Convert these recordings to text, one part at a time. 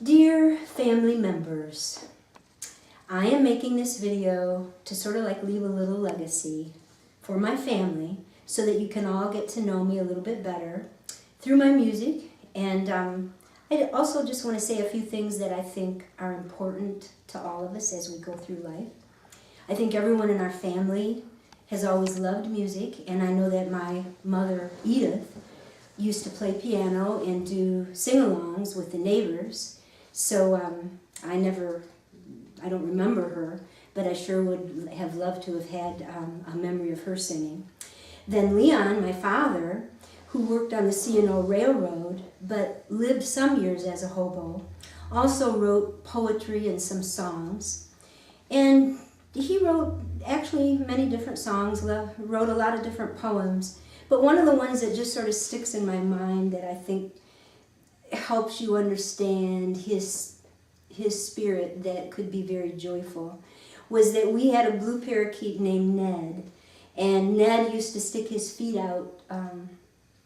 Dear family members, I am making this video to sort of like leave a little legacy for my family so that you can all get to know me a little bit better through my music. And I also just want to say a few things that I think are important to all of us as we go through life. I think everyone in our family has always loved music, and I know that my mother, Edith, used to play piano and do sing-alongs with the neighbors. So I don't remember her, but I sure would have loved to have had a memory of her singing. Then Leon, my father, who worked on the C&O Railroad, but lived some years as a hobo, also wrote poetry and some songs. And he wrote actually many different songs, wrote a lot of different poems, but one of the ones that just sort of sticks in my mind that I think helps you understand his spirit that could be very joyful was that we had a blue parakeet named Ned, and Ned used to stick his feet out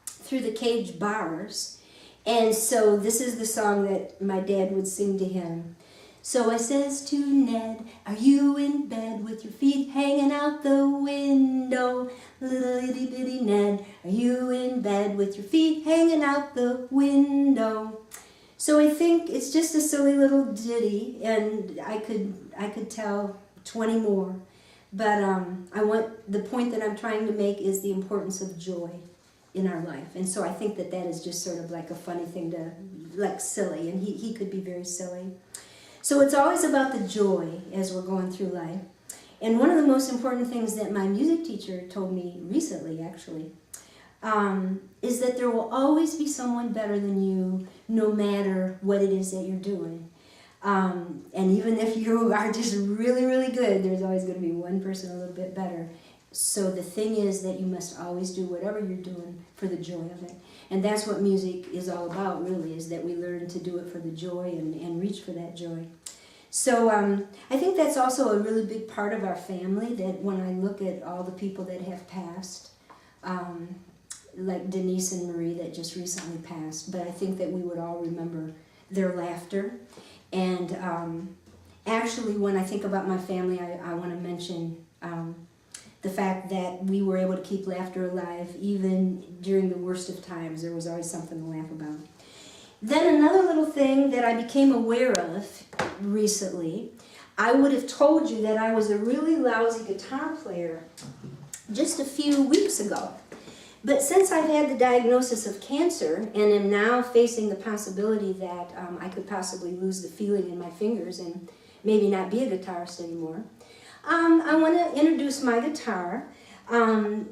through the cage bars, and so this is the song that my dad would sing to him. So I says to Ned, are you in bed with your feet hanging out the window? Little itty bitty Ned, are you in bed with your feet hanging out the window? So I think it's just a silly little ditty, and I could tell 20 more. But the point that I'm trying to make is the importance of joy in our life. And so I think that is just sort of like a funny thing to, like silly, and he could be very silly. So it's always about the joy as we're going through life. And one of the most important things that my music teacher told me recently, actually, is that there will always be someone better than you, no matter what it is that you're doing. And even if you are just really, really good, there's always going to be one person a little bit better. So the thing is that you must always do whatever you're doing for the joy of it. And that's what music is all about, really, is that we learn to do it for the joy and reach for that joy. So I think that's also a really big part of our family, that when I look at all the people that have passed, like Denise and Marie that just recently passed, but I think that we would all remember their laughter. And actually, when I think about my family, I want to mention the fact that we were able to keep laughter alive even during the worst of times. There was always something to laugh about. Then another little thing that I became aware of recently, I would have told you that I was a really lousy guitar player just a few weeks ago. But since I've had the diagnosis of cancer and am now facing the possibility that I could possibly lose the feeling in my fingers and maybe not be a guitarist anymore, I want to introduce my guitar. The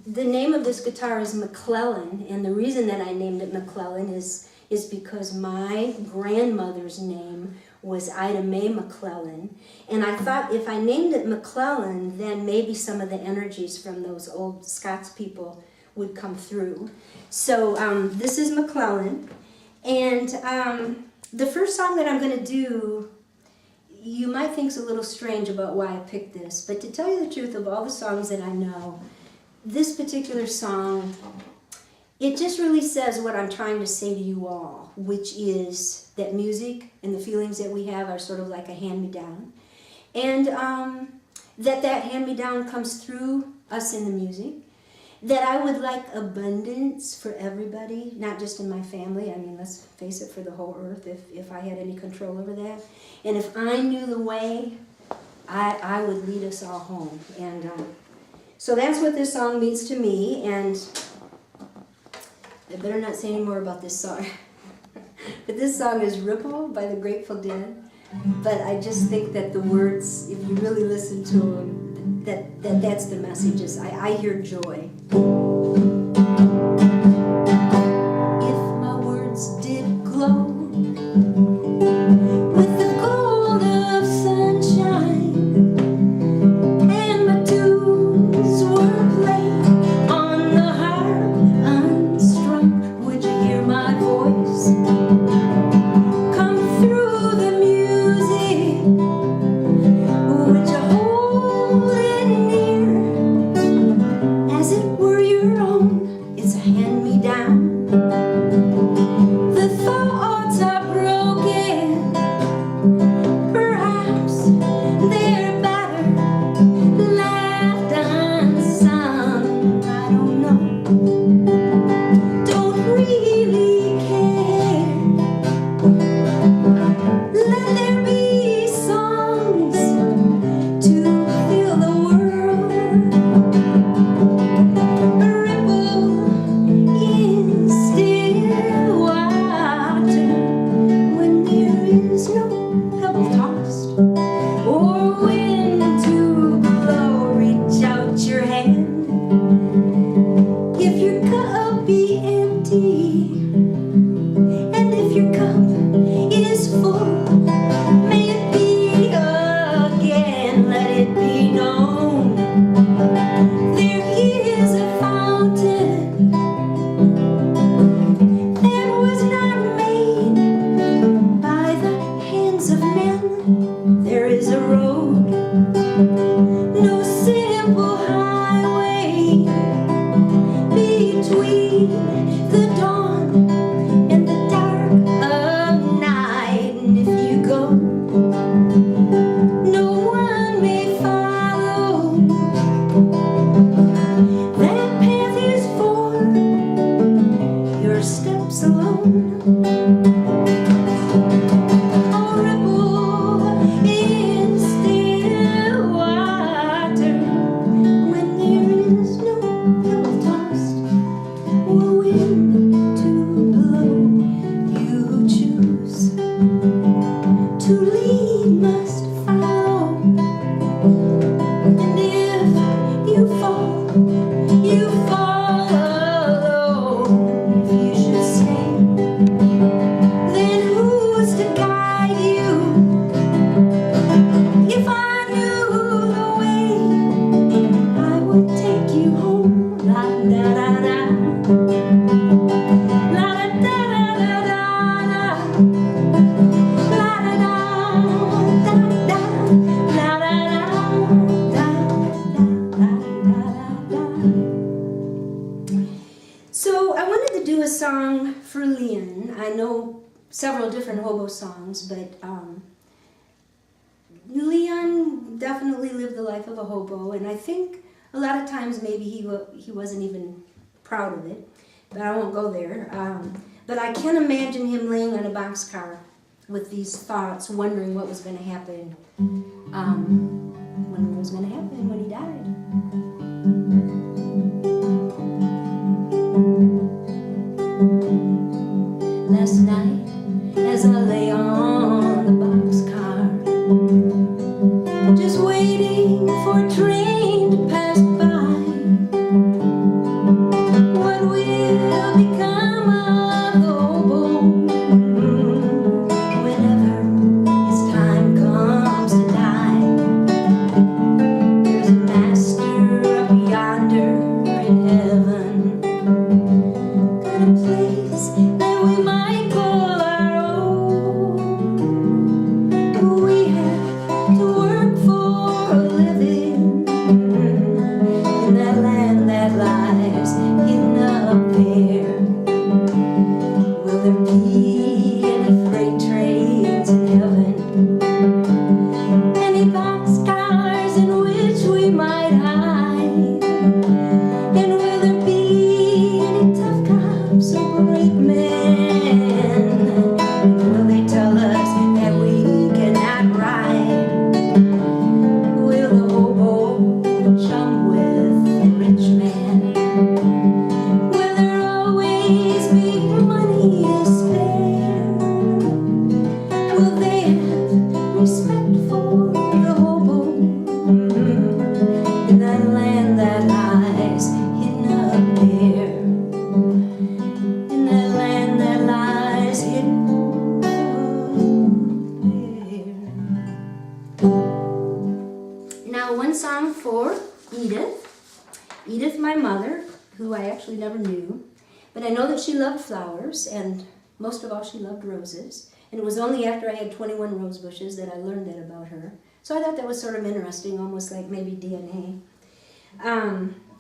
name of this guitar is McClellan, and the reason that I named it McClellan is because my grandmother's name was Ida Mae McClellan, and I thought if I named it McClellan, then maybe some of the energies from those old Scots people would come through. So this is McClellan, and the first song that I'm going to do, you might think is a little strange about why I picked this, but to tell you the truth, of all the songs that I know, this particular song, it just really says what I'm trying to say to you all, which is that music and the feelings that we have are sort of like a hand-me-down, and that hand-me-down comes through us in the music, that I would like abundance for everybody, not just in my family. I mean, let's face it, for the whole earth, if I had any control over that. And if I knew the way, I would lead us all home. And so that's what this song means to me, and I better not say any more about this song. But this song is Ripple by the Grateful Dead. But I just think that the words, if you really listen to them, that's the message. Is I hear joy. If my words did glow with the gold of sunshine, and my tunes were played on the harp unstrung, would you hear my voice come through the music? Would you hold it near as it were your song for Leon. I know several different hobo songs, but Leon definitely lived the life of a hobo, and I think a lot of times maybe he wasn't even proud of it, but I won't go there. But I can imagine him laying on a boxcar with these thoughts, wondering what was going to happen, when he died. Last night, as I lay on the boxcar, just waiting for a train to pass by, what will become of the hobo whenever his time comes to die? There's a master up yonder in heaven, got a place that we might call our own. We have to work for a living in that land that lies hidden up there. Will there be any freight trains in heaven? Any boxcars in which we might hide? And will there be any tough cops or brave men? Will they tell us that we cannot ride? Will the hobo chum with the rich man? Will there always be money to spare? Will they have respect for the hobo in that land that lies hidden up there? In that land that lies hidden up there. Now, one song for Edith. Edith, my mother, who I actually never knew, but I know that she loved flowers, and most of all she loved roses. And it was only after I had 21 rose bushes that I learned that about her. So I thought that was sort of interesting, almost like maybe DNA.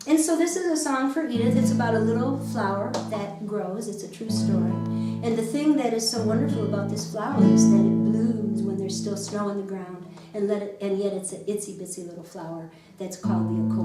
And so this is a song for Edith. It's about a little flower that grows. It's a true story. And the thing that is so wonderful about this flower is that it blooms when there's still snow on the ground, and yet it's an itsy bitsy little flower that's called the